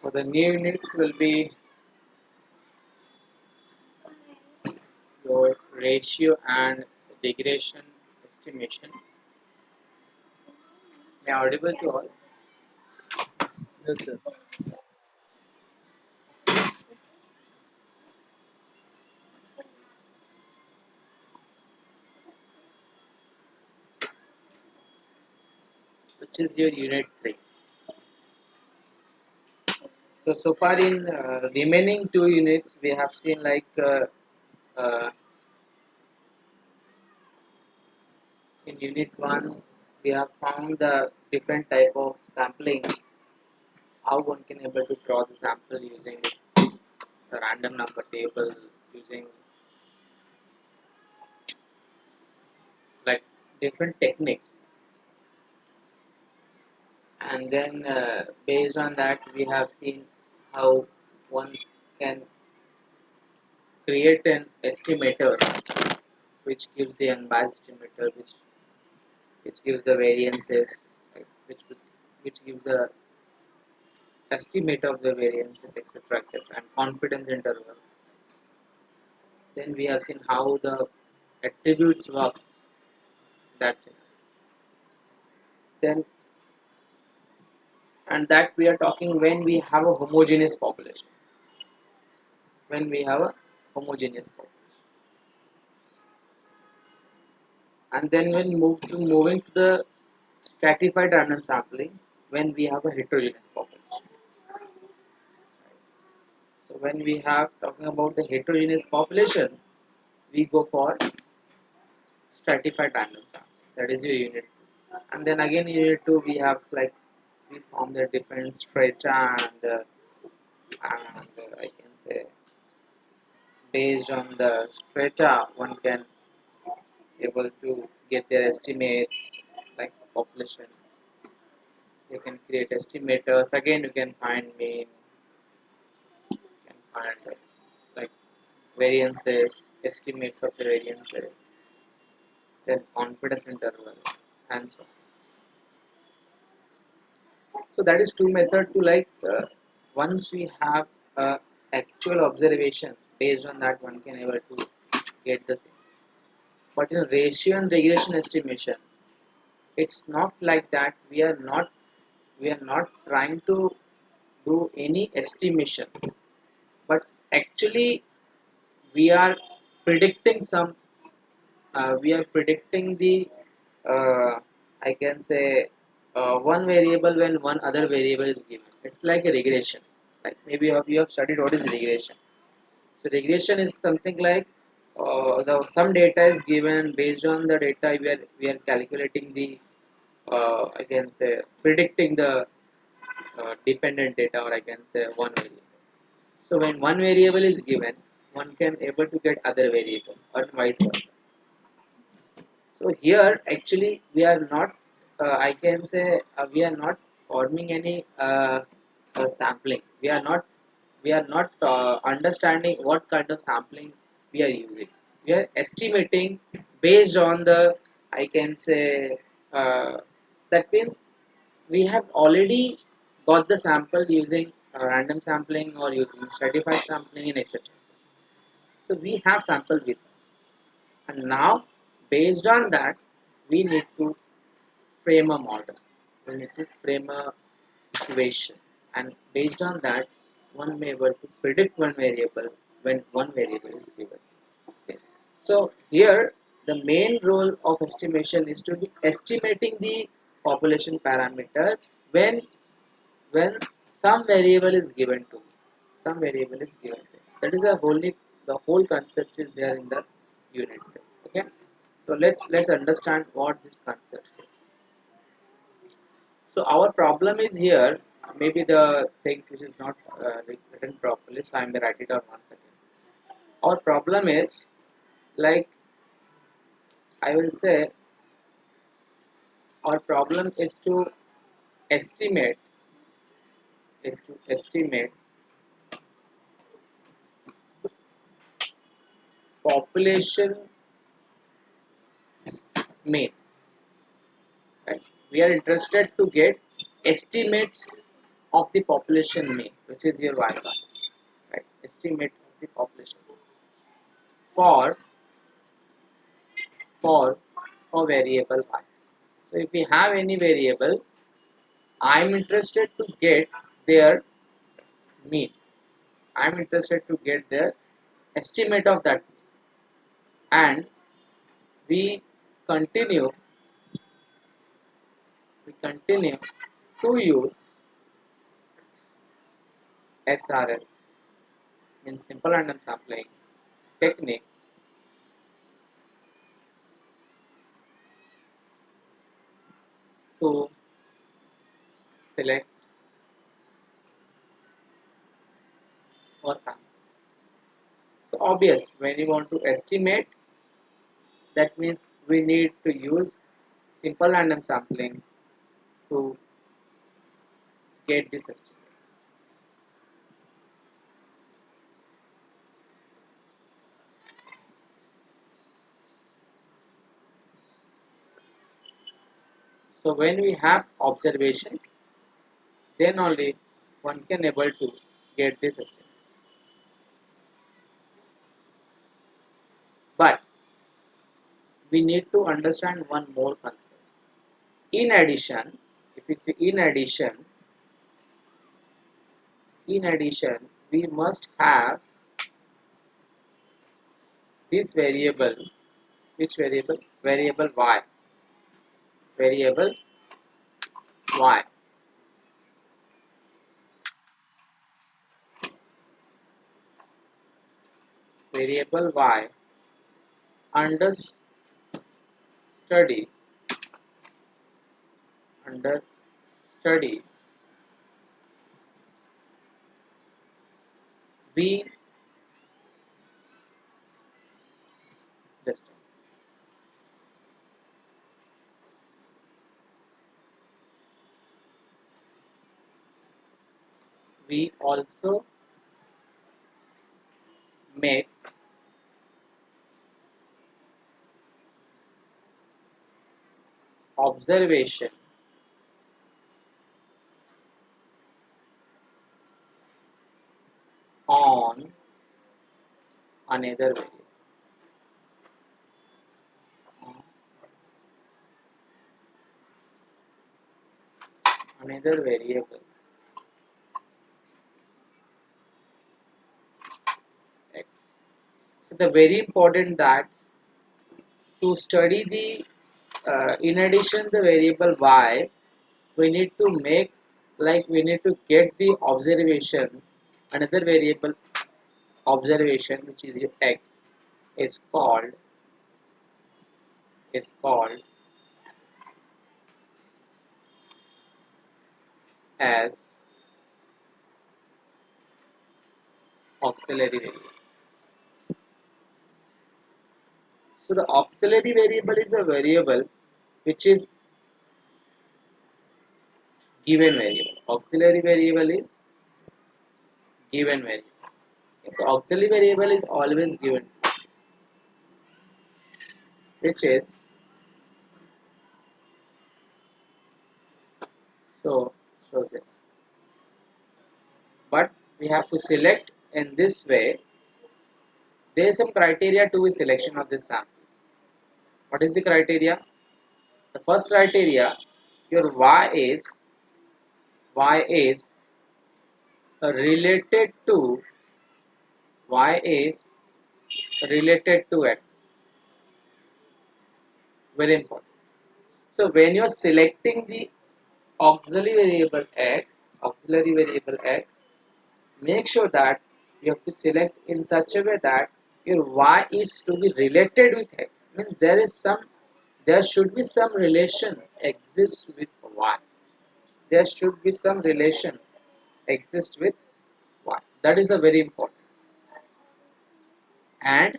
So the new units will be your ratio and regression estimation. May I audible to all? Yes, sir. Which is your unit 3. So far in remaining two units, we have seen like uh, in unit 1, we have found the different type of sampling, how one can able to draw the sample using a random number table, using like different techniques. And then based on that, we have seen how one can create an estimators, which gives the unbiased estimator, which gives the variances, right, which gives the estimate of the variances, etc., etc., and confidence interval. Then we have seen how the attributes works. That's it. Then and that we are talking when we have a homogeneous population. When we have a homogeneous population, and then when moving to the stratified random sampling, when we have a heterogeneous population. So when we have talking about the heterogeneous population, we go for stratified random sampling. That is your unit 2. And then again in unit 2 we have like we form the different strata and I can say based on the strata one can able to get their estimates like population. You can create estimators. Again you can find mean, you can find like variances, estimates of the variances, then confidence interval, and so on. So that is two method to like once we have actual observation, based on that one can able to get the things. But in ratio and regression estimation, it's not like that. We are not trying to do any estimation, but actually we are predicting some. We are predicting the I can say one variable when one other variable is given. It's like a regression. Like maybe you have studied what is regression. So regression is something like some data is given. Based on the data we are calculating the I can say predicting the dependent data, or I can say one variable. So when one variable is given, one can able to get other variable or vice versa. So here actually we are not, I can say we are not forming any sampling. We are not understanding what kind of sampling we are using. We are estimating based on the, I can say, uh, that means we have already got the sample using random sampling or using stratified sampling and etc. So we have sample with us, and now based on that we need to frame a model. We need to frame a equation, and based on that, one may able to predict one variable when one variable is given. Okay. So here the main role of estimation is to be estimating the population parameter when when some variable is given to me. Some variable is given to me. That is the whole concept is there in the unit. Okay. So let's understand what this concept is. So our problem is here, maybe the things which is not written properly, so I'm going to write it out once again. Our problem is like I will say our problem estimate is to estimate population mean. Right? We are interested to get estimates of the population mean, which is your y bar, right? Estimate of the population for for a variable y. So if we have any variable, I am interested to get their mean. I am interested to get their estimate of that, and we continue we continue to use SRS, means simple random sampling technique, to select a sample. So obvious, when you want to estimate, that means we need to use simple random sampling to get this estimates. So when we have observations, then only one can able to get this estimate. But we need to understand one more concept. In addition, if we say in addition, we must have this variable. Which variable? Variable y. Variable y. Variable y under study under study we just we also make observation on another variable. Another variable x. So the very important that to study the in addition the variable y, we need to make, like we need to get the observation, another variable observation, which is your x, is called is called as auxiliary variable. So the auxiliary variable is a variable which is given variable. Auxiliary variable is given variable. So auxiliary variable is always given, which is so shows it. But we have to select in this way. There is some criteria to the selection of this samples. What is the criteria? The first criteria, your y is related to y is related to x. Very important. So when you are selecting the auxiliary variable x, make sure that you have to select in such a way that your y is to be related with x. Means there should be some relation exist with y. There should be some relation exist with y. That is the very important. And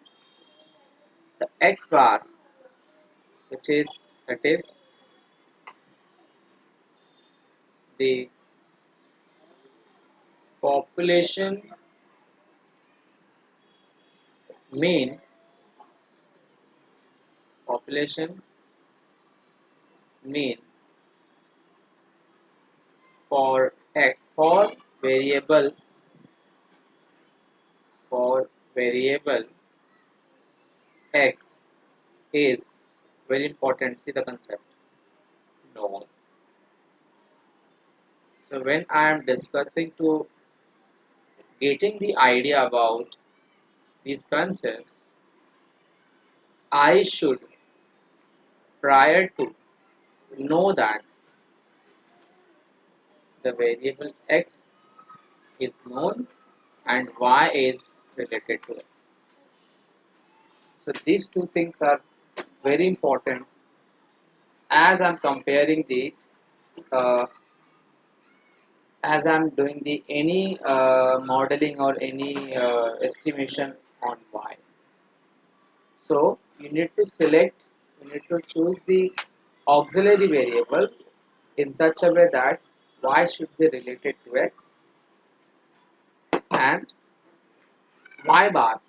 the x bar, which is that is the population mean population mean for variable for variable x is very important. See the concept known. So when I am discussing to getting the idea about these concepts, I should prior to know that the variable x is known and y is related to x. So these two things are very important as I'm comparing the uh, as I'm doing the any modeling or any estimation on y. So you need to select, you need to choose the auxiliary variable in such a way that y should be related to x and y bar,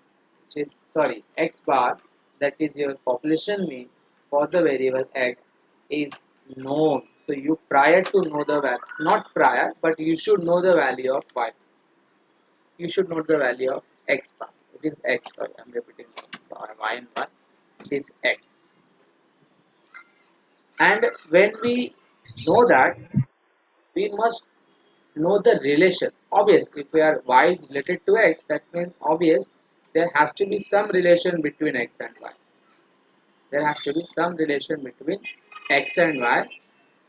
which is sorry x bar, that is your population mean for the variable x is known. So you prior to know the value, not prior, but you should know the value of y. You should know the value of x bar. It is x. Sorry, I'm repeating y and 1. It is x. And when we know that, we must know the relation. Obvious, if we are y is related to x, that means obvious there has to be some relation between x and y. There has to be some relation between x and y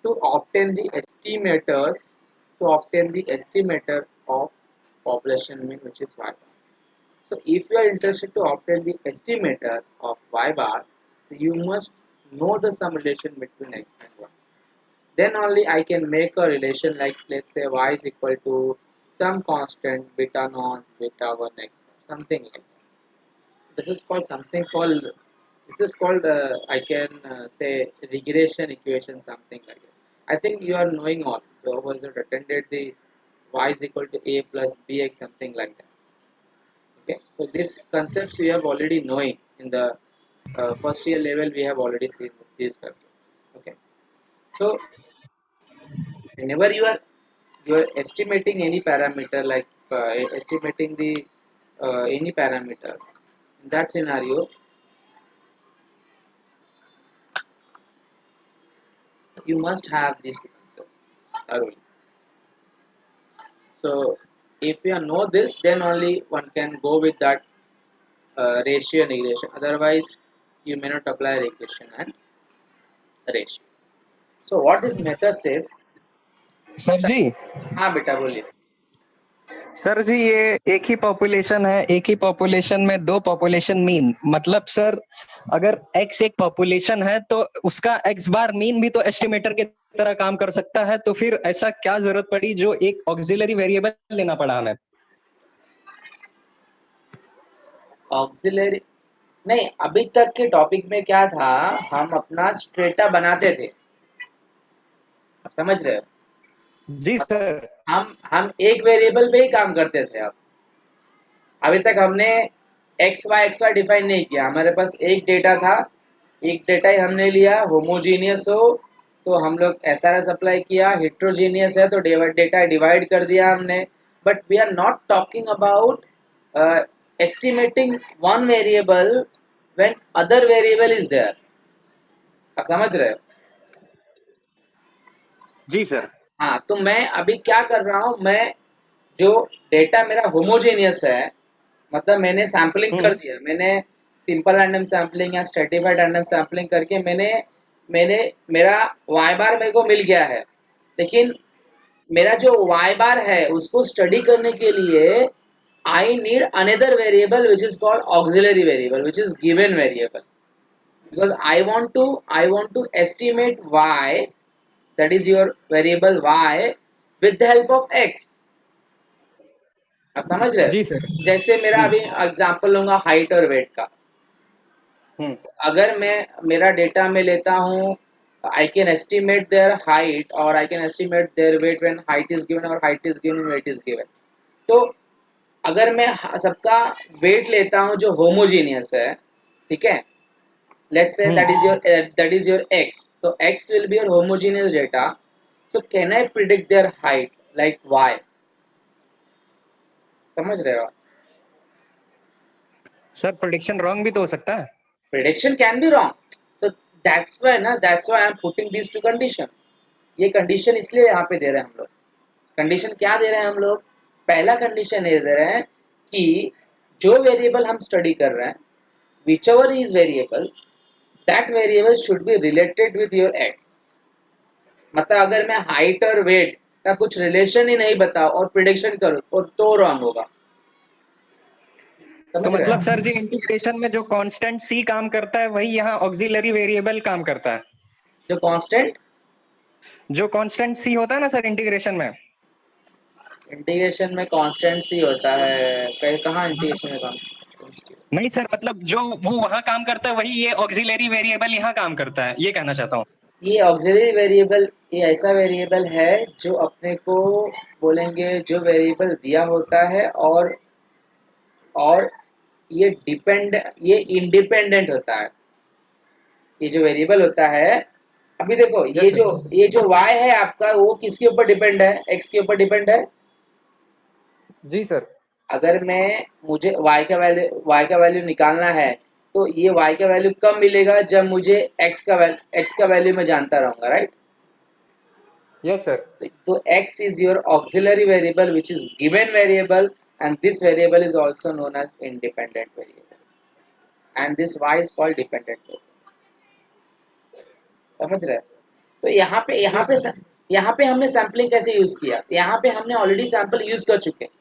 to obtain the estimators, to obtain the estimator of population mean, which is y bar. So if you are interested to obtain the estimator of y bar, so you must know the some relation between x and y. Then only I can make a relation like, let's say y is equal to some constant beta naught beta 1 x, something like that. This is called something called, this is called I can say regression equation, something like that. I think you are knowing all. Whoever has attended the y is equal to a plus bx, something like that. Okay, so these concepts we have already knowing in the first year level. We have already seen these concepts. Okay, so whenever you are estimating any parameter, like estimating the any parameter, in that scenario you must have these two concepts thoroughly. So if you know this, then only one can go with that ratio and regression. Otherwise, you may not apply regression and ratio. So what this method says, sir जी हाँ बेटा बोलिए. Sir जी ये एक ही population है, एक ही population में दो पॉपुलेशन मीन, मतलब सर अगर x एक पॉपुलेशन है तो उसका x बार मीन भी तो एस्टिमेटर की तरह काम कर सकता है, तो फिर ऐसा क्या जरूरत पड़ी जो एक ऑक्सिलरी वेरिएबल लेना पड़ा हमें? ऑक्सिलरी नहीं, अभी तक के टॉपिक में क्या था, हम अपना स्ट्रेटा बनाते थे. आप समझ रहे हो? जी सर। हम एक वेरिएबल पे ही काम करते थे. अब अभी तक हमने एक्स वाई डिफाइन नहीं किया. हमारे पास एक डेटा था, एक डेटा ही हमने लिया. होमोजीनियस हो तो हम लोग एसआरएस अप्लाई किया, हेट्रोजीनियस है तो डेटा डिवाइड कर दिया हमने. But we are not talking about estimating one variable when other variable is there. आप समझ रहे हो? जी सर। हाँ, तो मैं अभी क्या कर रहा हूँ, मैं जो डेटा मेरा होमोजेनियस है, मतलब मैंने सैम्पलिंग कर दिया, मैंने सिंपल रैंडम सैम्पलिंग या स्ट्रेटिफाइड रैंडम सैम्पलिंग करके मैंने मैंने मेरा वाई बार मेरे को मिल गया है. लेकिन मेरा जो वाई बार है उसको स्टडी करने के लिए I need another variable which is called auxiliary variable, which is given variable, because I want to estimate y, that is your variable y, with the help of x. आप समझ रहे जी हो? Sir. जैसे मेरा अभी एग्जांपल लूंगा height और wait का. अगर मैं मेरा डेटा में लेता हूँ, I can estimate their height और I can estimate their weight when height is given और height is given weight is given. तो अगर मैं सबका वेट लेता हूँ जो होमोजीनियस है, ठीक है, let's say that is your x, so x will be your homogeneous data. So can I predict their height like y? समझ रहे हो? सर प्रेडिक्शन रॉन्ग भी तो हो सकता है। प्रेडिक्शन कैन बी रॉन्ग, तो that's why I am putting this two condition. ये कंडीशन इसलिए यहाँ पे दे रहे हैं हम लोग। कंडीशन क्या दे रहे हैं हम लोग? पहला कंडीशन ये दे रहे हैं कि जो वेरिएबल हम स्टडी कर रहे हैं, whichever is variable, that variable should be related with your x। मतलब अगर मैं हाइट और वेट का कुछ रिलेशन ही नहीं बताऊं और प्रिडिक्शन करूं और तो रॉन्ग होगा। तो समझ रहे मतलब हैं? सर जी इंटीग्रेशन में जो कांस्टेंट सी काम करता है वही यहाँ ऑक्सिलरी वेरिएबल काम करता है। जो कांस्टेंट सी होता है ना सर इंटीग्रेशन में। इंटीग्रेशन में कांस्टेंट सी होता है, कहाँ इंटीग्रेशन में कांस्टेंट? नहीं सर, मतलब जो वो वहां काम करता है वही ये ऑक्सिलरी वेरिएबल यहाँ काम करता है, ये कहना चाहता हूँ। ये ऑक्सिलरी वेरिएबल ये ऐसा वेरिएबल है जो अपने को बोलेंगे जो वेरिएबल दिया होता है और ये इंडिपेंडेंट होता है। ये जो वेरिएबल होता है, अभी देखो यस सर। ये जो y है आपका, वो किसके ऊपर डिपेंड है? x के ऊपर डिपेंड है। जी सर। अगर मुझे y का वैल्यू निकालना है, तो ये y का वैल्यू कब मिलेगा? जब मुझे x का वैल्यू मैं जानता रहूंगा, राइट? Yes sir. तो x is your auxiliary variable which is given variable, and this variable is also known as independent variable, and this y is called dependent variable। समझ रहे हैं? तो यस सर। यहाँ पे हमने सैम्पलिंग कैसे use किया? यहाँ पे हमने ऑलरेडी सैंपल यूज कर चुके हैं।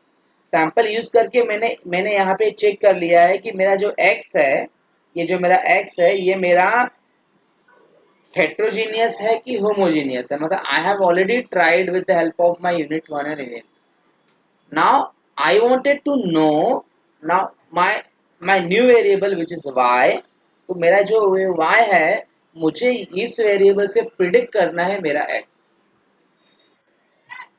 सैंपल यूज करके मैंने यहाँ पे चेक कर लिया है कि मेरा जो x है, ये जो मेरा x है, ये मेरा हेट्रोजीनियस है कि होमोजीनियस है। मतलब I have already tried with the help of my unit 1 and unit. Now I wanted to know now my new variable which is y। तो मेरा जो y है, मुझे इस वेरिएबल से प्रिडिक्ट करना है मेरा x।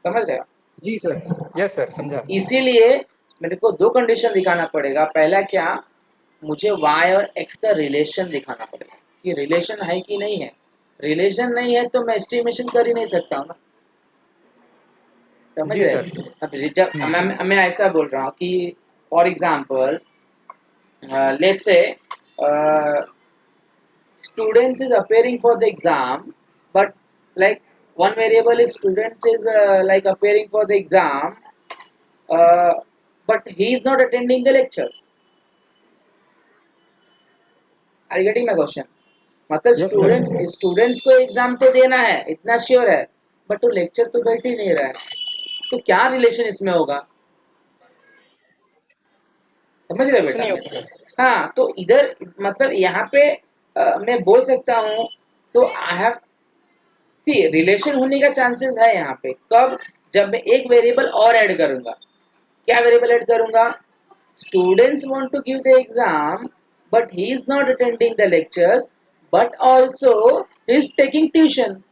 समझ रहे हो? जी सर। यस सर, समझा। इसीलिए मेरे को दो कंडीशन दिखाना पड़ेगा। पहला क्या? मुझे y और x का रिलेशन दिखाना पड़ेगा कि रिलेशन है कि नहीं है। रिलेशन नहीं है तो मैं एस्टिमेशन कर ही नहीं सकता हूँ ना। समझ जी रहे सर। हैं? अब मैं ऐसा बोल रहा हूँ कि for example let's say students is appearing for the exam, but like one variable is students is like appearing for the exam, uh, but he is not attending the lectures। Are you getting my question? मतलब yes sir. Students को exam तो देना है, इतना sure है, but वो lecture तो बैठ ही नहीं रहा है। तो क्या रिलेशन इसमें होगा? समझ रहे कुछ बेटा? नहीं होगा सर। हाँ, तो इधर मतलब यहाँ पे मैं बोल सकता हूँ, तो आई हैव सी रिलेशन होने का चांसेस है यहाँ पे। कब? जब मैं एक वेरिएबल और ऐड करूंगा। क्या वेरिएबल ऐड करूंगा? Students want to give the exam, but he is not attending the lectures, but also he is taking tuition.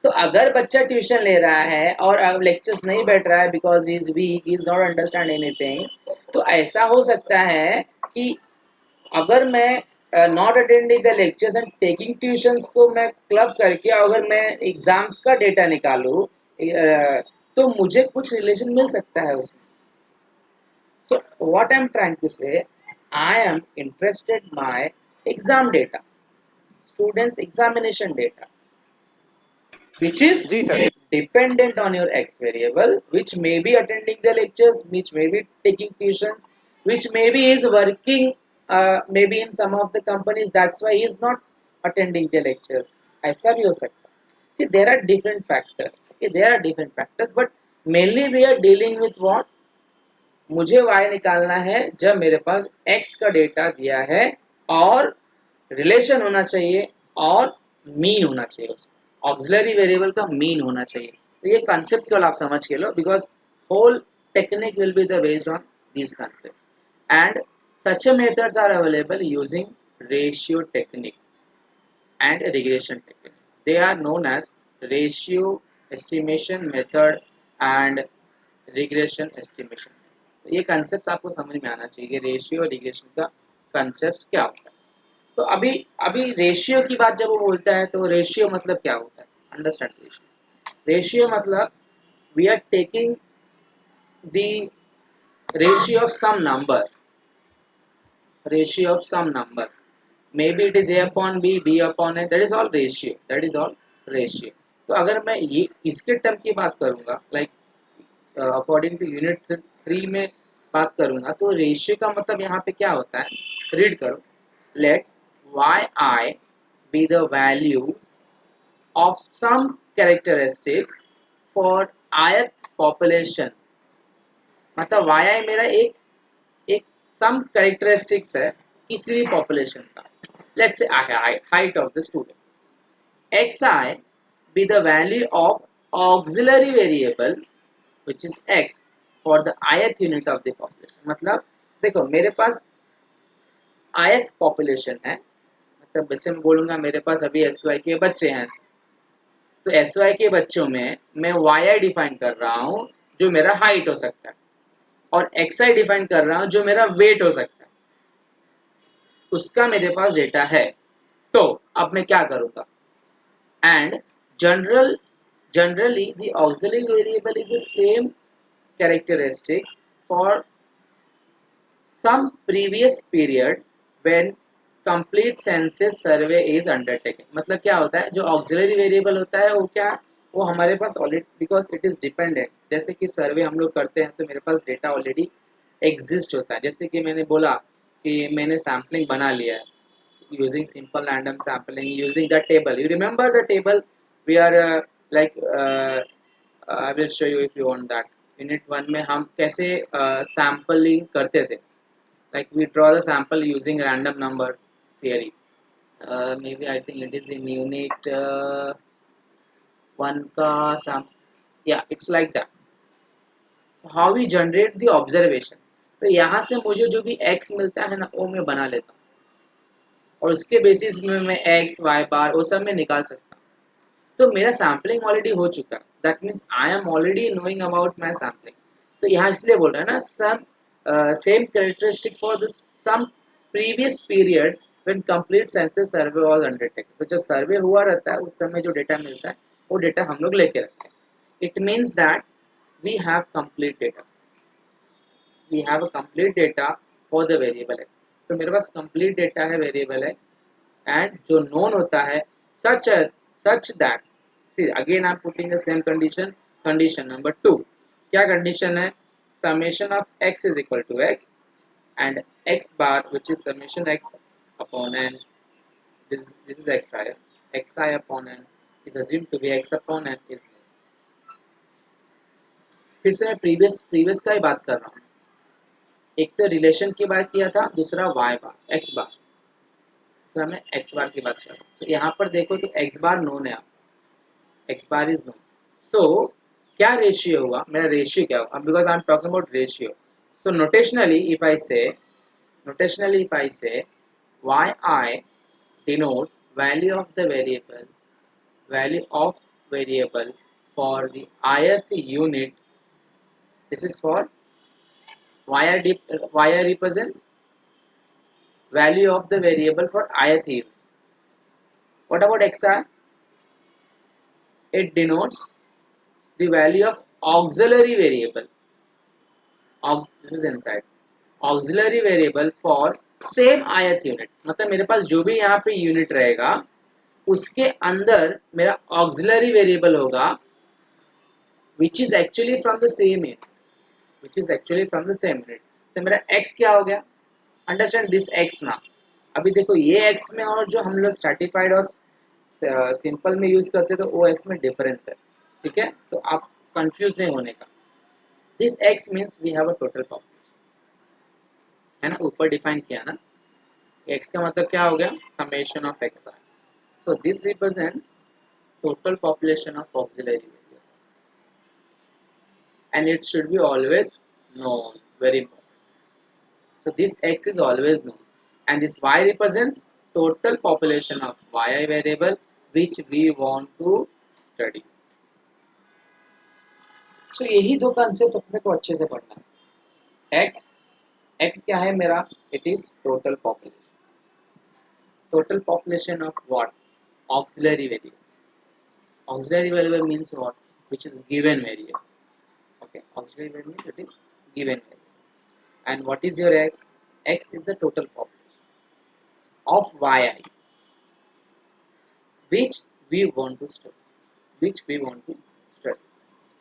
तो अगर बच्चा ट्यूशन ले रहा है और अब लेक्चर्स नहीं बैठ रहा है because he is weak, he is not understand anything, तो ऐसा हो सकता है कि अगर मैं not attending the lectures and taking tuitions को मैं क्लब करके अगर मैं एग्जाम्स का डेटा निकालूं, तो मुझे कुछ रिलेशन मिल सकता है उसमें। So what I am trying to say, I am interested my exam data, students examination data, which is जी sir. dependent on your x variable, which may be attending the lectures, which may be taking tuitions, which maybe is working maybe in some of the companies, that's why he is not attending the lectures। ऐसा भी हो सकता है। See, there are different factors, okay, there are different factors, but mainly we are dealing with what? मुझे y निकालना है जब मेरे पास x का डेटा दिया है और रिलेशन होना चाहिए और मीन होना चाहिए, उसका ऑक्सिलरी वेरिएबल का मीन होना चाहिए। तो ये कॉन्सेप्ट केवल आप समझ के लो, because whole technique will be the based on this concept and such methods are available using ratio technique and regression technique। They are known as ratio estimation method and regression estimation। तो ये concepts आपको समझ में आना चाहिए कि ratio और regression का concepts क्या होता है। तो अभी अभी रेशियो की बात जब वो बोलता है, तो रेशियो मतलब क्या होता है? Understand ratio. रेशियो मतलब we are taking the ratio of some number, ratio of some number. Maybe it is a upon b, b upon a, that is all ratio, that is all ratio. तो अगर मैं ये इसके term की बात करूंगा, like according two unit 3 में बात करूंगा, तो रेशियो का मतलब यहाँ पे क्या होता है, रीड करो, let Y I be the values of some characteristics for ith population, मतलब yi मेरा एक एक सम कैरेक्टरिस्टिक्स है किसी भी पॉपुलेशन का, let's say height of the students, xi be the value of auxiliary variable which is x for the ith unit of the population, मतलब देखो मेरे पास ith पॉपुलेशन है, मतलब वैसे मैं बोलूंगा मेरे पास अभी sy के बच्चे हैं, तो एस वाई के बच्चों में मैं वाई आई डिफाइन कर रहा हूँ जो मेरा हाइट हो सकता है, और एक्स आई डिफाइन कर रहा हूँ जो मेरा वेट हो सकता है, उसका मेरे पास डेटा है। तो अब मैं क्या करूँगा, and generally the auxiliary variable is the same characteristics for some previous period when complete census survey is undertaken, मतलब क्या होता है, जो auxiliary variable होता है वो क्या, वो हमारे पास already, because it is dependent, जैसे कि सर्वे हम लोग करते हैं तो मेरे पास डेटा ऑलरेडी एग्जिस्ट होता है, जैसे कि मैंने बोला कि मैंने सैम्पलिंग बना लिया है using simple random sampling using the table, you remember the table we are like I will show you if you want that, unit 1 में हम कैसे सैम्पलिंग करते थे, like we draw the sample using random number theory, maybe I think it is in unit 1 ka yeah, it's like that. So how we generate the observations, तो यहाँ से मुझे जो भी x मिलता है ना वो मैं बना लेता हूँ, और उसके बेसिस में मैं x y बार वो सब मैं निकाल सकता हूँ, तो मेरा सैम्पलिंग ऑलरेडी हो चुका है, that means I am already knowing about my sampling. तो यहाँ इसलिए बोल रहा है ना, some same characteristic for the some previous period when complete census survey was undertaken, तो जब सर्वे हुआ रहता है उस समय जो डेटा मिलता है वो डेटा हम लोग लेके रखते हैं। It means that we have complete data, we have a complete data for the variable X, तो मेरे पास कंप्लीट डेटा है वेरिएबल एक्स, एंड जो नोन होता है such that, see again I'm putting the same condition, condition number 2, क्या condition है, summation of x is equal to x and x bar which is summation x upon n, this is xi upon n is assumed to be x upon n is, फिर से मैं previous का ही बात कर रहा हूँ, एक तो रिलेशन की बात किया था, दूसरा y बार x बार, दूसरा मैं x बार की बात कर रहा हूँ, तो यहाँ पर देखो तो x बार नोन है, x bar is known, so क्या रेशियो होगा, मेरा रेशियो क्या होगा, because I am talking about ratio, so notationally if I say yi denote value of variable for the ith unit, this is for yi represents value of the variable for ith unit. What about xi? It denotes the value of auxiliary variable, this is inside auxiliary variable for same ith unit, मतलब मेरे पास जो भी यहाँ पे unit रहेगा उसके अंदर मेरा auxiliary variable होगा which is actually from the same unit, तो मेरा x क्या हो गया, अंडरस्टैंड दिस x ना, अभी देखो ये x में और जो हम लोग स्ट्रैटिफाइड और सिंपल में यूज करते तो वो x में डिफरेंस है, ठीक है, तो आप कंफ्यूज नहीं होने का, this x means we have a total population, है ना, ऊपर डिफाइन किया ना, x का मतलब क्या हो गया, summation of x, so this represents total population of auxiliary variable and it should be always known, very important, so this x is always known and this y represents total population of yi variable which we want to study, so यही दो concept अपने को अच्छे से पढ़ना है, x क्या है मेरा, it is total population of what, auxiliary variable, auxiliary variable means what, which is given variable, okay, auxiliary variable means it is given variable, and what is your x? X is the total population of yi, which we want to study.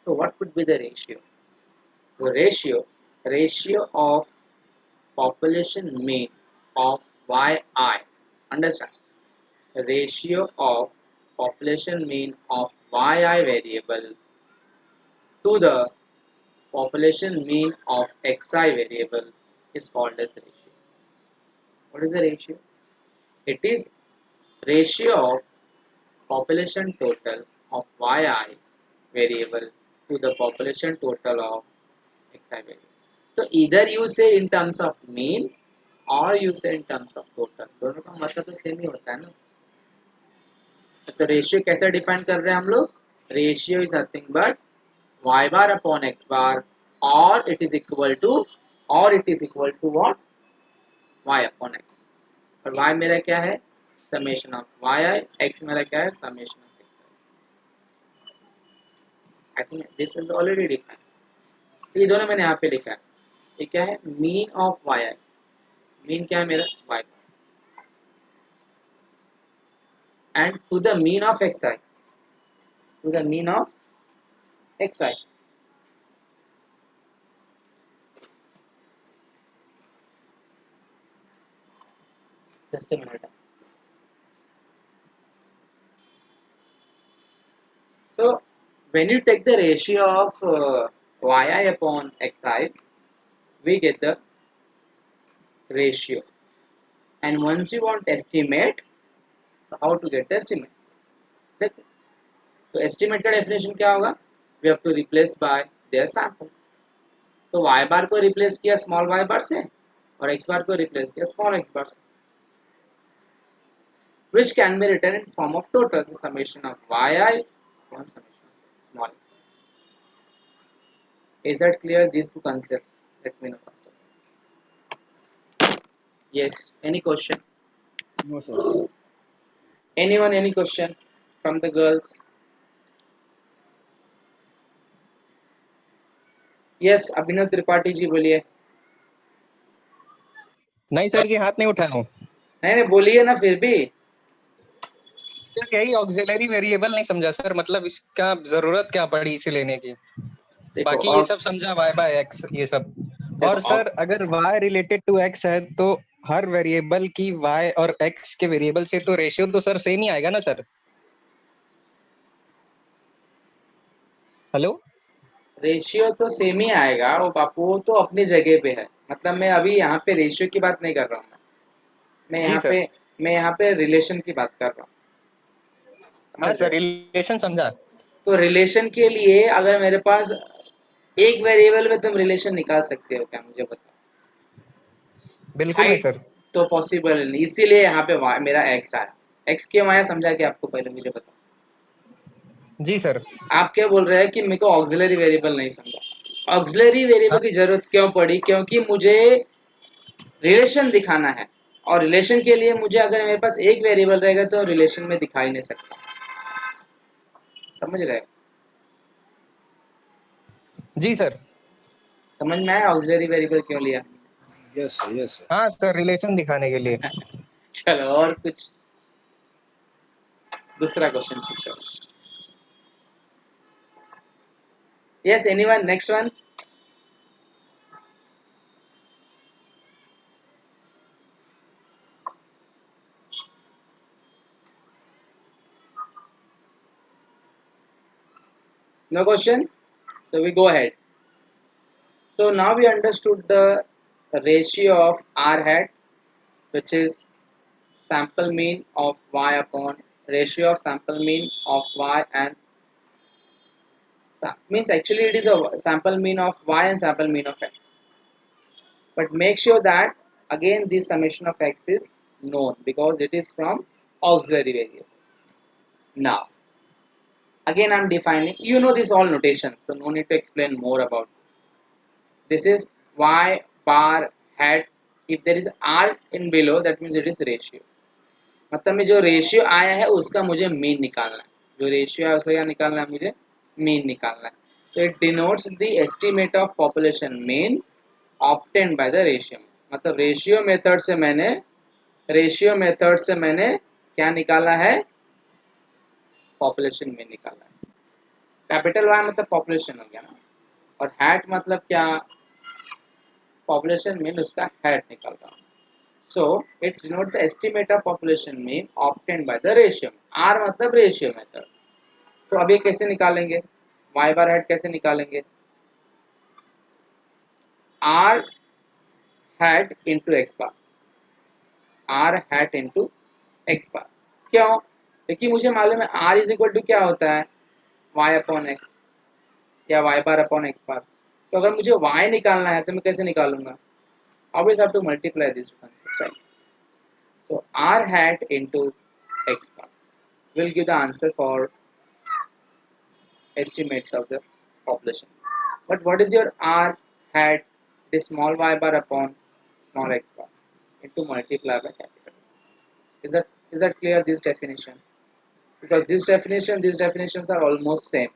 So what could be the ratio? The ratio of population mean of yi. Understand? The ratio of population mean of yi variable to the population mean of xi variable is called as ratio. What is the ratio? It is ratio of population total of yi variable to the population total of xi variable. So either you say in terms of mean or you say in terms of total. दोनों का मतलब तो same ही होता है ना. तो ratio कैसे define कर रहे हैं हम लोग? Ratio is nothing but y bar upon x bar or it is equal to what? Y upon x. और y मेरा क्या है? Summation of yi. X मेरा क्या है? Summation of x. I think this is already defined. ये दोनों मैंने यहाँ पे लिखा है. ये क्या है? Mean of yi. Mean क्या है मेरा? Y. And to the mean of xi. To the mean of xi. Just a minute. So when you take the ratio of yi upon xi, we get the ratio. And once you want estimate, so how to get the estimates? देखो, तो estimate का definition क्या होगा? We have to replace by their samples. तो y bar को replace किया small y bar से और x bar को replace किया small x bar से, which can be written in form of total, the summation of yi upon summation of small x. Is that clear? These two concepts. Let me know first of all. Yes. Any question? No, sir. Anyone? Any question from the girls? Yes. अभिनव त्रिपाठी जी बोलिए. नहीं sir जी, हाथ नहीं उठाया हूँ. नहीं बोलिए ना फिर भी. सर यही ऑक्सिलरी वेरिएबल नहीं समझा सर, मतलब इसका जरूरत क्या पड़ी इसे लेने की. देखो, बाकी ये सब समझा y बाय x ये सब. और सर अगर y रिलेटेड टू x है तो हर वेरिएबल की y और x के वेरिएबल से तो रेशियो तो सर सेम ही आएगा ना सर. हेलो. रेशियो तो सेम ही आएगा वो बापू, वो तो अपनी जगह पे है. मतलब मैं अभी यहाँ पे रेशियो की बात नहीं कर रहा हूँ. जी सर. मैं यहाँ पे रिलेशन की बात कर रहा हूँ. हाँ सर, रिलेशन समझा. तो रिलेशन के लिए अगर मेरे पास एक वेरिएबल में तुम रिलेशन निकाल सकते हो क्या? मुझे बताओ. बिल्कुल नहीं सर. तो पॉसिबल नहीं, इसीलिए यहाँ पे मेरा x आया. x क्यों आया समझा कि आपको? पहले मुझे बताओ. जी सर. आप क्या बोल रहे हैं कि मेरे को ऑक्सिलरी वेरिएबल नहीं समझा. ऑक्सिलरी वेरिएबल की जरूरत क्यों पड़ी? क्योंकि मुझे रिलेशन दिखाना है, और रिलेशन के लिए मुझे अगर मेरे पास एक वेरिएबल रहेगा तो रिलेशन में दिखा ही नहीं सकता. समझ रहे हो? जी सर. समझ में आया ऑक्सिलरी वेरिएबल क्यों लिया? Yes, sir. Yes, sir. हाँ सर, रिलेशन दिखाने के लिए. चलो और कुछ दूसरा क्वेश्चन पूछो. Yes, anyone? Next one. No question? So we go ahead. So now we understood the ratio of r hat, which is sample mean of y upon ratio of sample mean of y and means actually it is a sample mean of y and sample mean of x. But make sure that again this summation of x is known because it is from auxiliary variable. Now again I am defining, you know this all notations, so no need to explain more about this. This is y bar hat. If there is r in below, that means it is ratio. मतलब में जो ratio आया है उसका मुझे mean निकालना है. जो रेशियो है उसका क्या निकालना है? मुझे मीन निकालना है. So it denotes the estimate of population mean obtain by the ratio, मतलब रेशियो मेथड से मैंने क्या निकाला है, पॉपुलेशन में निकाला है। कैपिटल वाई मतलब पॉपुलेशन हो गया ना, और हैट मतलब क्या, पॉपुलेशन मीन उसका हैट निकाल रहा हूँ। So it's denote the estimate of population mean obtain by the ratio, R मतलब रेशियो मेथड। तो अब ये कैसे निकालेंगे, वाई बार हैट कैसे निकालेंगे, R hat into X bar, R hat into X bar. क्यों, क्योंकि मुझे मालूम है आर इज इक्वल टू क्या होता है, वाई अपॉन एक्स या Y bar upon X bar. तो अगर मुझे वाई निकालना है तो मैं कैसे निकालूंगा, always have to multiply these two concepts, right? So r hat into x bar will give the answer for estimates of the population. But what is your r hat, this small y bar upon small x bar into multiply by capital X. Is that clear, this definition? Because these definitions are almost same.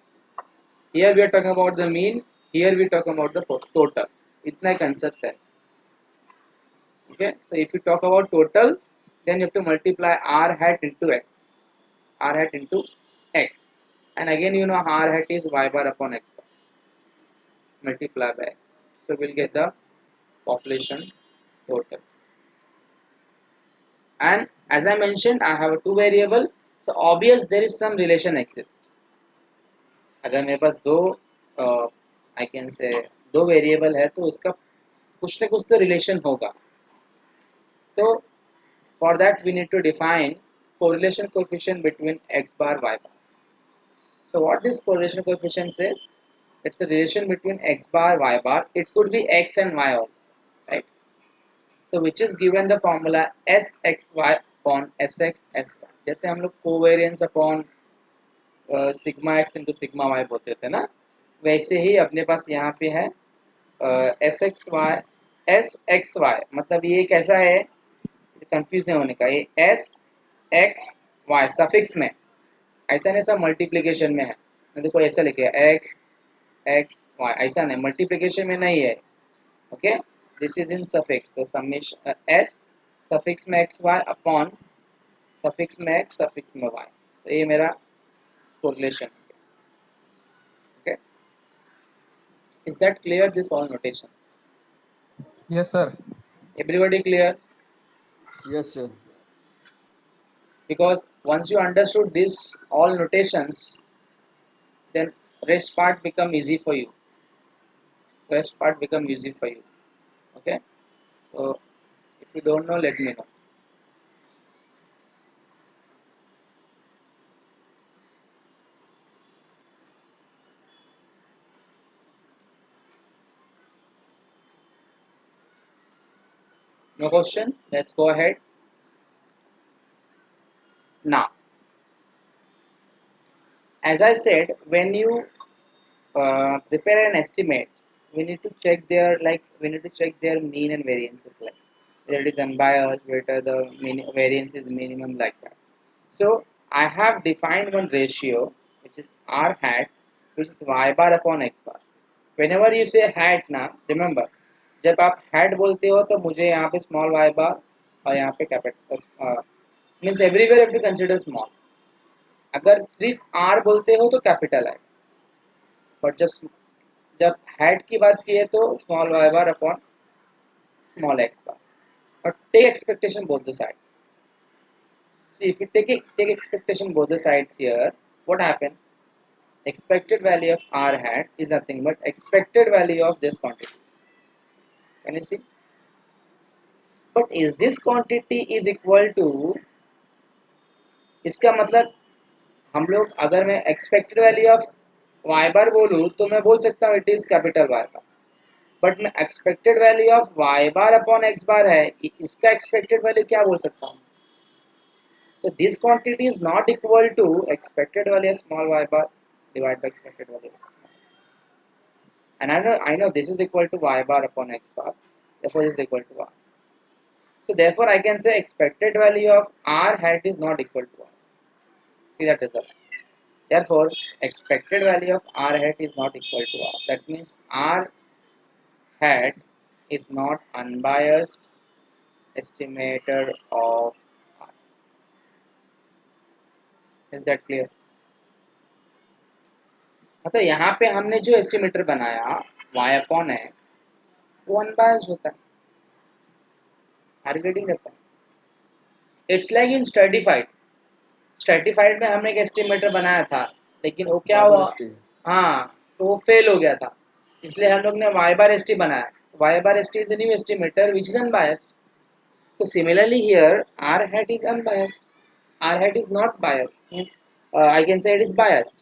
Here we are talking about the mean, here we talk about the total. इतना concepts है. Okay, so if you talk about total, then you have to multiply r hat into x, r hat into x, and again you know r hat is y bar upon x bar, multiply by x. So we'll get the population total. And as I mentioned, I have a two variable, so obvious there is some relation exists. अगर मेरे पास दो I can say दो variable है तो उसका कुछ न कुछ तो रिलेशन होगा. तो for that we need to define correlation coefficient between x bar y bar. So what this correlation coefficient says, it's a relation between x bar y bar. It could be x and y also, right? So which is given the formula sxy upon sx sy. जैसे हम लोग covariance upon sigma x into sigma y बोलते थे ना, वैसे ही अपने पास यहाँ पे है sxy मतलब ये कैसा है, कंफ्यूज नहीं होने का, ये एस एक्स वाई सफिक्स में, ऐसा नहीं सब मल्टीप्लिकेशन में है, देखो ऐसा लिखे एक्स एक्स वाई, ऐसा नहीं मल्टीप्लिकेशन में नहीं है. Okay, this is in suffix, तो समेशन एस सफिक्स में एक्स वाई अपॉन सफिक्स में एक्स सफिक्स में वाई, तो ये मेरा correlation. Okay, is that clear, this all notation? Yes sir. Everybody clear? Yes, sir. Because once you understood this all notations, then rest part become easy for you. Okay, so if you don't know, let me know. No question, let's go ahead. Now as I said, when you prepare an estimate, we need to check their mean and variances, like whether it is unbiased, whether the variance is minimum, like that. So I have defined one ratio which is r hat, which is y bar upon x bar. Whenever you say hat ना, remember जब आप hat बोलते हो तो मुझे यहाँ पे small y bar और यहाँ पे capital means everywhere you have to consider small. अगर सिर्फ r बोलते हो तो capital है, but जब hat की बात की है तो small y bar upon small x bar. But take expectation both the sides. So if you take expectation both the sides here, what happen? Expected value of r hat is nothing but expected value of this quantity. Can you see? But is this quantity is equal to, इसका मतलब हम लोग अगर मैं expected value of y bar बोलूँ तो मैं बोल सकता हूँ it is capital Y bar. But मैं expected value of y bar upon x bar है, इसका expected value क्या बोल सकता हूँ? So this quantity is not equal to expected value of small y bar divided by expected value of x bar. And I know this is equal to y bar upon x bar, therefore this is equal to y. So therefore I can say expected value of r hat is not equal to y. See that result. Therefore expected value of r hat is not equal to r. That means r hat is not unbiased estimator of R. Is that clear? मतलब यहाँ पे हमने जो estimator बनाया y upon x वो unbiased होता है. Are you getting the point? It's like in stratified में हमने एक एस्टिमेटर बनाया था लेकिन वो क्या वाई बार हुआ, एस टी। हाँ तो वो फेल हो गया था, इसलिए हम लोग ने y बार एस टी बनाया. y bar S T is a new estimator which is unbiased. So similarly here r hat is unbiased, r hat is not biased, means I can say it is biased.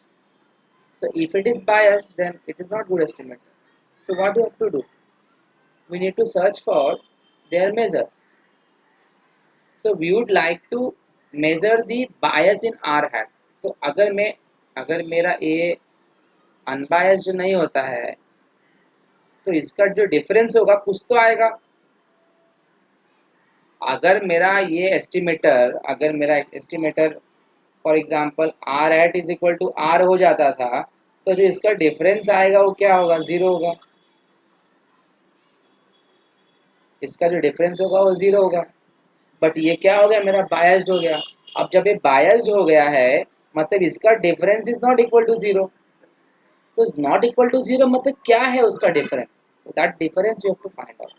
So if it is biased then it is not good estimator. So what we have to do, we need to search for their measures. So we would like to measure the bias in r hat. तो अगर मेरा a unbiased नहीं होता है तो इसका जो difference होगा कुछ तो आएगा. अगर मेरा estimator for example r hat is equal to r हो जाता था तो जो इसका डिफरेंस आएगा वो क्या होगा, जीरो होगा. इसका जो डिफरेंस होगा वो जीरो होगा. बट ये क्या हो गया, मेरा बायस्ड हो गया. अब जब ये बायस्ड हो गया है मतलब इसका difference is not equal to zero. तो नॉट इक्वल टू जीरो मतलब क्या है उसका difference, that difference you have to find out.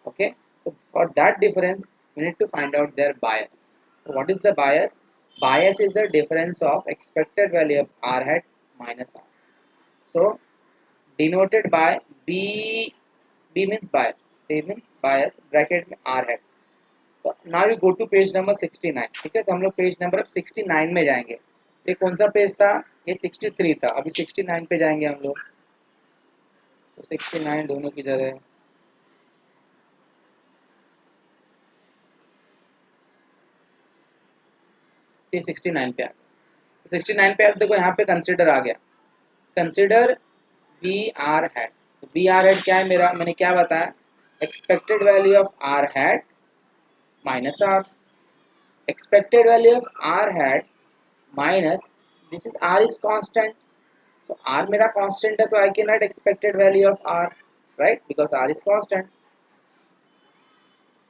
Okay, so for that difference we need to find out their bias. So what is the bias? Bias is the difference of expected value of r hat minus r. So denoted by b. B means bias, b means bias, bracket में r hat. So now we go to page number 69. ठीक है, तो हम लोग page number 69 में जाएंगे. ये कौन सा पेज था, ये 63 था, अभी 69 पे जाएंगे हम लोग. तो 69 दोनों की जगह है. ये 69 पे आ गया. 69 पे आप देखो यहाँ पे कंसिडर आ गया. Consider B R hat. B R hat क्या है मेरा, मैंने क्या बताया, expected value of R hat minus R. Expected value of R hat minus this is R is constant. तो आर मेरा कांस्टेंट है तो I can write expected value of R, right, because R is constant.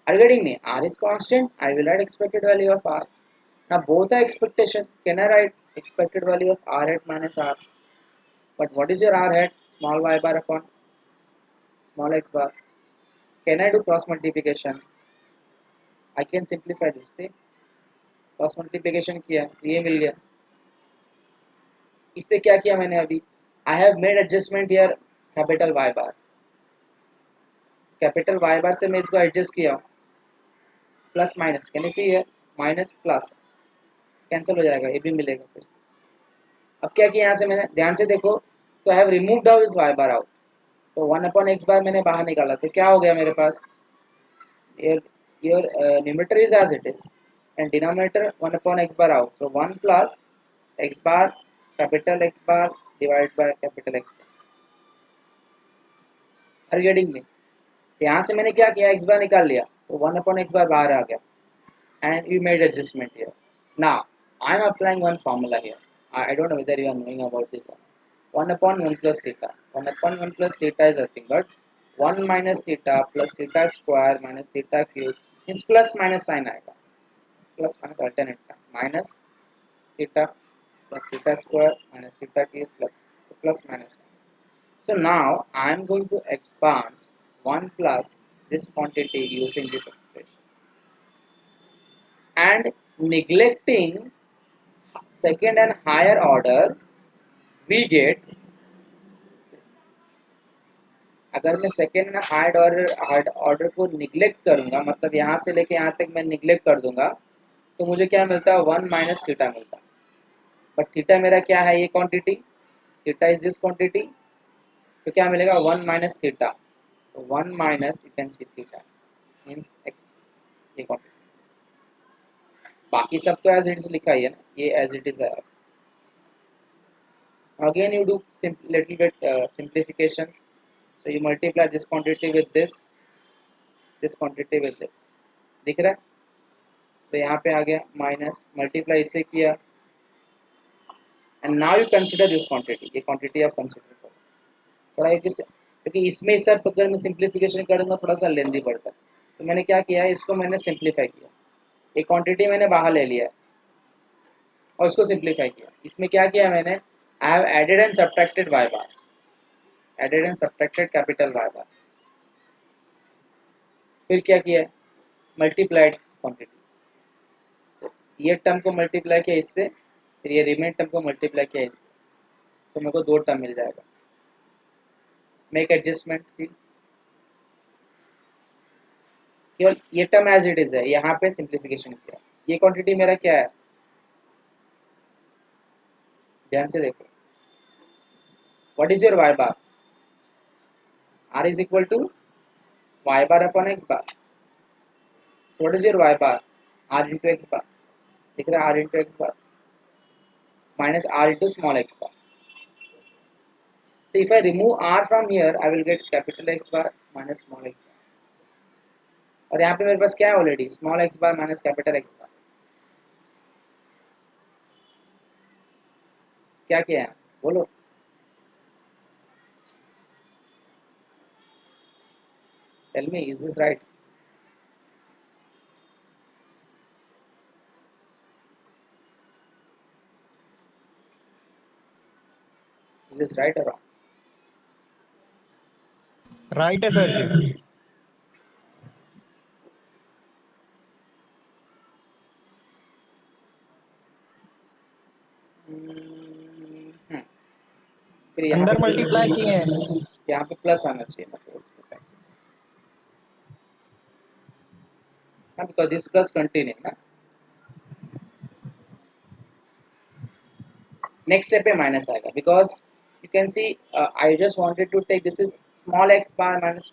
Are you getting me? R is constant, I will write expected value of R. Now both are expectation. Can I write expected value of R hat minus R? But what is your R hat? Small y bar upon small x bar. Can I do cross multiplication? I can simplify this. See? Cross multiplication किया तो ये मिल गया. इससे क्या किया मैंने अभी, I have made adjustment here capital Y bar. Capital Y bar से मैं इसको एडजस्ट किया. Plus minus, can you see here, minus plus cancel हो जाएगा, ये भी मिलेगा फिर. अब क्या किया यहाँ से मैंने, ध्यान से देखो, तो I have removed out this y bar out. तो 1 अपॉन x बार मैंने बाहर निकाला तो क्या हो गया मेरे पास, your numerator is as it is and denominator 1 upon x bar out. So 1 plus x bar capital x bar divide by capital x bar. Are you getting me? यहाँ से मैंने क्या किया, x बार निकाल लिया तो 1 upon x bar बाहर आ गया and you made adjustment here. Now I am applying one formula here. I don't know whether you are knowing about this. 1 upon 1 plus theta. 1 upon 1 plus theta is nothing but 1 minus theta plus theta square minus theta cube means plus minus sign आएगा. Plus minus alternate sign. Minus theta plus theta square minus theta cube plus minus sign. So now I am going to expand 1 plus this quantity using this expression and neglecting second and higher order we get, अगर मैं second and higher order को neglect करूंगा मतलब यहाँ से लेके यहाँ तक मैं निग्लेक्ट कर दूंगा तो मुझे क्या मिलता है, 1 माइनस थीटा मिलता है. बट थीटा मेरा क्या है, ये quantity, theta is this quantity, तो क्या मिलेगा 1 माइनस थीटा. तो 1 minus you can C theta means x, ये क्वांटिटी. बाकी सब तो एज इट इज लिखा ही है ना, ये एज इट इज है. Again you do little bit simplifications. So you multiply this quantity with this quantity with this. दिख रहा है? तो यहाँ पे आ गया माइनस, मल्टीप्लाई इससे किया and now you consider this quantity. ये क्वांटिटी आप कंसिडर करो. थोड़ा एक क्योंकि इसमें सब अगर मैं सिंप्लीफिकेशन करूँगा थोड़ा सा लेंदी पड़ता है, तो मैंने क्या किया है, इसको मैंने सिंप्लीफाई किया, एक क्वांटिटी मैंने बाहर ले लिया है और उसको सिंप्लीफाई किया। इसमें क्या किया मैंने, I have added and subtracted Y bar, added and subtracted capital Y bar. फिर क्या किया है, मल्टीप्लाइड क्वांटिटी, ये टर्म को मल्टीप्लाई किया इससे, फिर ये रिमेन टर्म को मल्टीप्लाई किया इससे, तो मेरे को 2 टर्म मिल जाएगा। मेक एडजस्टमेंट थी, केवल ये टर्म एज इट इज है, यहाँ पे सिंप्लीफिकेशन किया। ये क्वांटिटी मेरा क्या है, ध्यान से देखो, what is your Y bar, R is equal to Y bar upon X bar. What is your Y bar, R into X bar, दिख रहा है, R into X bar minus R into small X bar. So if I remove r from here, I will get capital X bar minus small x bar. और यहाँ पे मेरे पास क्या है already, small x bar minus capital x bar। क्या किया है बोलो, tell me, is this right? Is this right or wrong? Right है सर जी। हम्म, फिर यहाँ अंदर पे मल्टीप्लाई किए हैं। यहाँ पे प्लस आना चाहिए मतलब इसके साथ, हाँ, because this plus continue ना, next step पे माइनस आएगा, because you can see I just wanted to take this is small x bar minus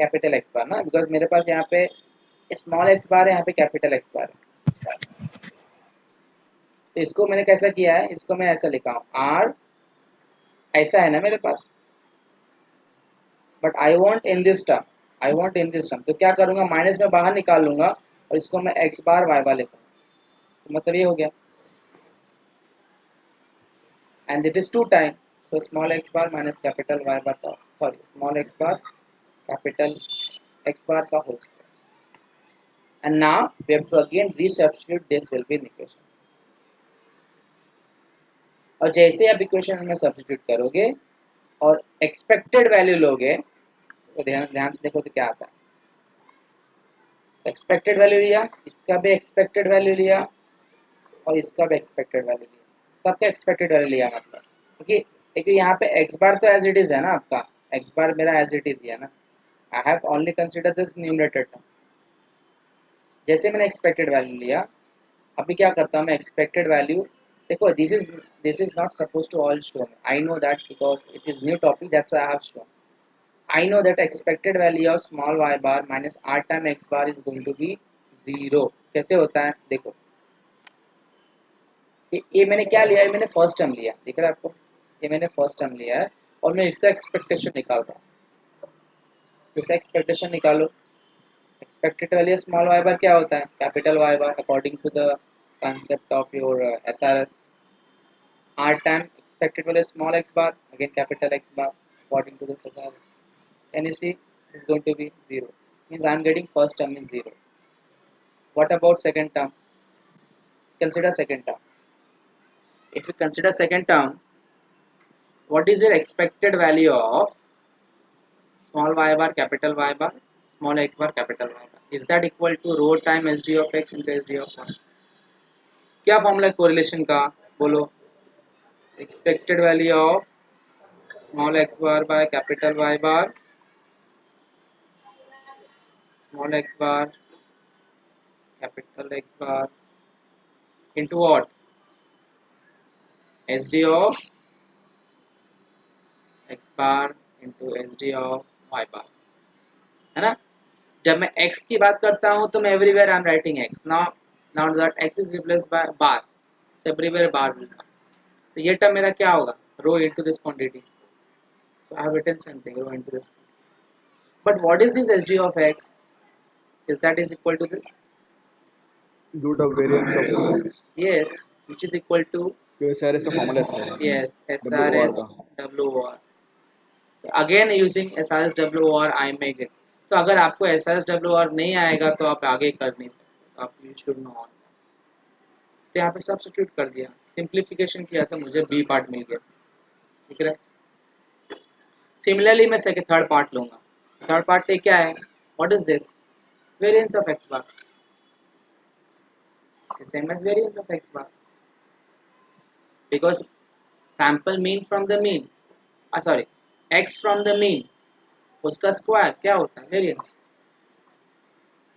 capital X bar ना, because मेरे पास यहाँ पे स्मॉल x bar है, यहाँ पे कैपिटल X bar है। तो इसको मैंने कैसा किया है, इसको मैं ऐसा लिखा हूँ, r ऐसा है ना मेरे पास, but I want in this term, I want in this term, तो क्या करूँगा, माइनस में बाहर निकाल लूंगा और इसको मैं x बार y बार लिखूंगा, तो मतलब ये हो गया, and it is 2 times, so small x bar minus capital Y bar का, sorry, small x bar capital X bar का whole square, and now we have to again resubstitute this will be in equation, और जैसे आप equation में substitute करोगे और expected value लोगे, तो ध्यान से देखो तो क्या आता है, एक्सपेक्टेड वैल्यू लिया, इसका भी एक्सपेक्टेड वैल्यू लिया और इसका भी एक्सपेक्टेड वैल्यू लिया, सबका एक्सपेक्टेड वैल्यू लिया, मतलब क्योंकि यहाँ पे x बार तो एज इट इज है ना, आपका x बार मेरा एज इट इज है ना, I have only consider this numerator term. जैसे मैंने एक्सपेक्टेड वैल्यू लिया, अभी क्या करता हूँ मैं, एक्सपेक्टेड वैल्यू देखो, this is not suppose to all show, I know that because it is new topic, that's why I have shown, I know that expected value of small y bar minus r time x bar is going to be 0। कैसे होता है देखो, ये मैंने क्या लिया है, मैंने फर्स्ट टर्म लिया, दिख रहा है आपको, ये मैंने फर्स्ट टर्म लिया है और मैं इसका एक्सपेक्टेशन निकाल रहा हूँ, इसका एक्सपेक्टेशन निकालो, expected value small y bar क्या होता है, capital Y bar according to the concept of your SRS, r time expected value small x bar again capital X bar according to this SRS, can you see is going to be 0, means I am getting first term is 0. What about second term, consider second term, if you consider second term, what is your expected value of small y bar capital Y bar small x bar capital Y bar, is that equal to rho time sd of x into sd of y, क्या formula correlation का बोलो, expected value of small x bar by capital Y bar small x bar capital X bar into what, sd of x bar into sd of y bar, है ना। जब मैं x की बात करता हूँ तो मैं everywhere I am writing x, now that x is replaced by bar, everywhere bar will come, तो ये टर्म मेरा क्या होगा, rho into this quantity, so I have written something rho into this, but what is this sd of x, is that is equal to this, root of variance of yes, which is equal to जो SRS का formula है sir, yes WOR SRS का। WOR, So again using SRSW or I make it. तो अगर आपको SRSW और नहीं आएगा तो आप आगे कर नहीं सकते, तो आप यू शुड नो। तो यहाँ पे सब्स्टिट्यूट कर दिया, सिंप्लीफिकेशन किया तो मुझे बी पार्ट मिल गया, ठीक है। सिमिलरली मैं थर्ड पार्ट लूंगा। थर्ड पार्ट क्या है, what is this, variance of X bar, same as variance of X bar, because sample mean from the mean, sorry X from the mean, उसका square क्या होता है, वेरिएंस।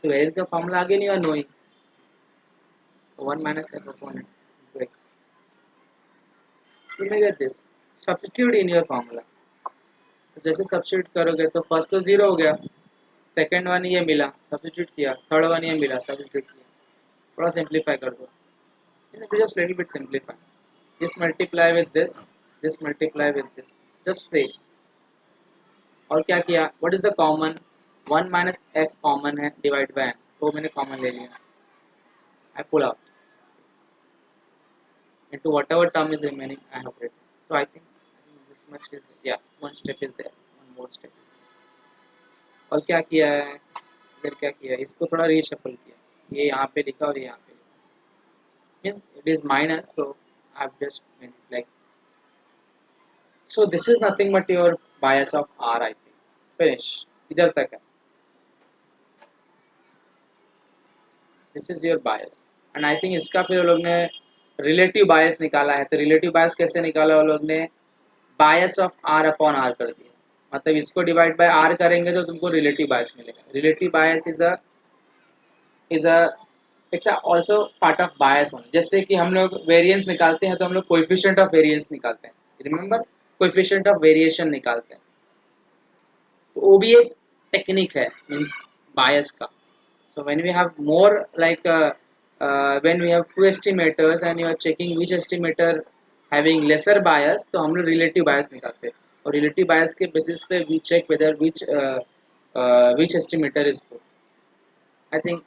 तो variance का formula आगे नहीं और knowing 1 minus f upon x. You may get this. Substitute in your formula. तो जैसे सब्स्टिट्यूट करोगे तो फर्स्ट तो जीरो हो गया, सेकंड वन ये मिला सब्स्टिट्यूट किया, थर्ड वन ये मिला सब्स्टिट्यूट किया, थोड़ा सिंप्लीफाई कर दो, just little bit simplify, this multiply with this multiply with this, just say. और क्या किया, what is the common, 1 minus f common है, डिवाइड बाय n, तो मैंने कॉमन ले लिया, I pull out into whatever term is remaining I have written. So I think this much is, yeah, one step is there, one more step. और क्या किया है, इधर क्या किया, इसको थोड़ा रीशफल किया, ये यहाँ पे लिखा और ये यहाँ पे लिखा, means it is minus, so I have just made it like so. This is nothing but your bias of R, I think. Finish, इधर तक है, this is your bias, and I think इसका फिर लोग ने रिलेटिव बायस निकाला है। तो रिलेटिव बायस कैसे निकाला वो लोग ने, bias of R upon R कर दिया, मतलब इसको डिवाइड बाय आर करेंगे तो तुमको रिलेटिव बायस मिलेगा। Relative bias is a it's also part of bias only. जैसे कि हम लोग वेरिएंस निकालते हैं तो हम लोग कोएफिशिएंट ऑफ वेरिएंस निकालते हैं, रिमेंबर कोएफिशिएंट ऑफ वेरिएशन निकालते हैं, तो वो भी एक टेक्निक है मींस बायस का। So when we have more like when we have two estimators and you are checking which estimator having lesser bias, तो हम लोग relative bias निकालते हैं, और relative bias के basis पे we check whether which estimator is good, I think।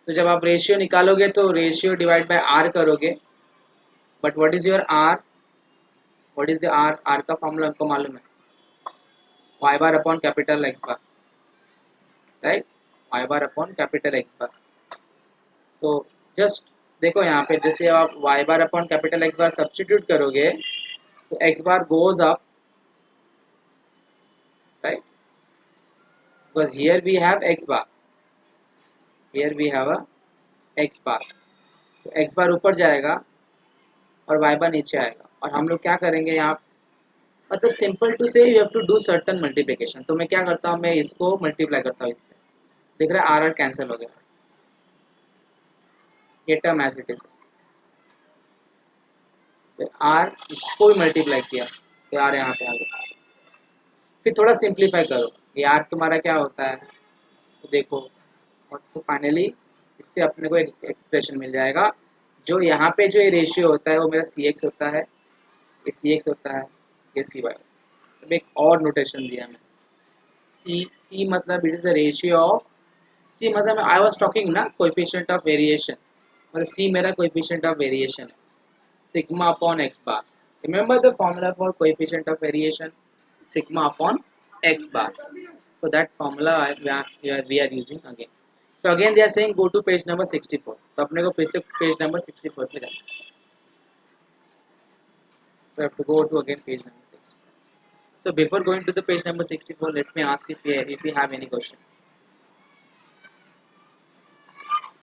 तो जब आप रेशियो निकालोगे तो रेशियो डिवाइड बाय आर करोगे, but what is your R, what is the R, R का फॉर्मूला हमको मालूम है, Y bar upon capital X bar, right, Y bar upon capital X bar. तो जस्ट देखो यहाँ पे, जैसे आप Y bar upon capital X bar substitute करोगे तो X bar goes up, right, because here we have X bar, here we have a X bar, तो X बार ऊपर जाएगा और वाई बार नीचे आएगा। और हम लोग क्या करेंगे यहाँ, मतलब simple to say you have to do certain multiplication. तो मैं क्या करता हूँ, मैं इसको मल्टीप्लाई करता हूँ इससे, देख रहे हैं आर आर कैंसिल हो गया, ये term as it is, R इसको भी मल्टीप्लाई किया तो आर यहाँ पे आ गया, फिर थोड़ा सिंप्लीफाई करो, ये आर तुम्हारा क्या होता है तो देखो, और तो फाइनली इससे अपने को एक एक्सप्रेशन मिल जाएगा, जो यहाँ पे जो ये रेशियो होता है वो मेरा सी एक्स होता है, ये सी एक्स होता है, ये सी वाई। अब एक और नोटेशन दिया मैं, सी मतलब it is the ratio of, C मतलब आई वाज टॉकिंग ना कोएफिशिएंट ऑफ वेरिएशन, मतलब सी मेरा कोएफिशिएंट ऑफ वेरिएशन है, sigma upon X bar. Remember the formula for coefficient of variation, sigma upon x bar, so that formula we are using again. So again they are saying go to page number 64, तो अपने को फिर से page number 64 पे जाना, so I have to go to again page number 64. So before going to the page number 64, let me ask if you have any question.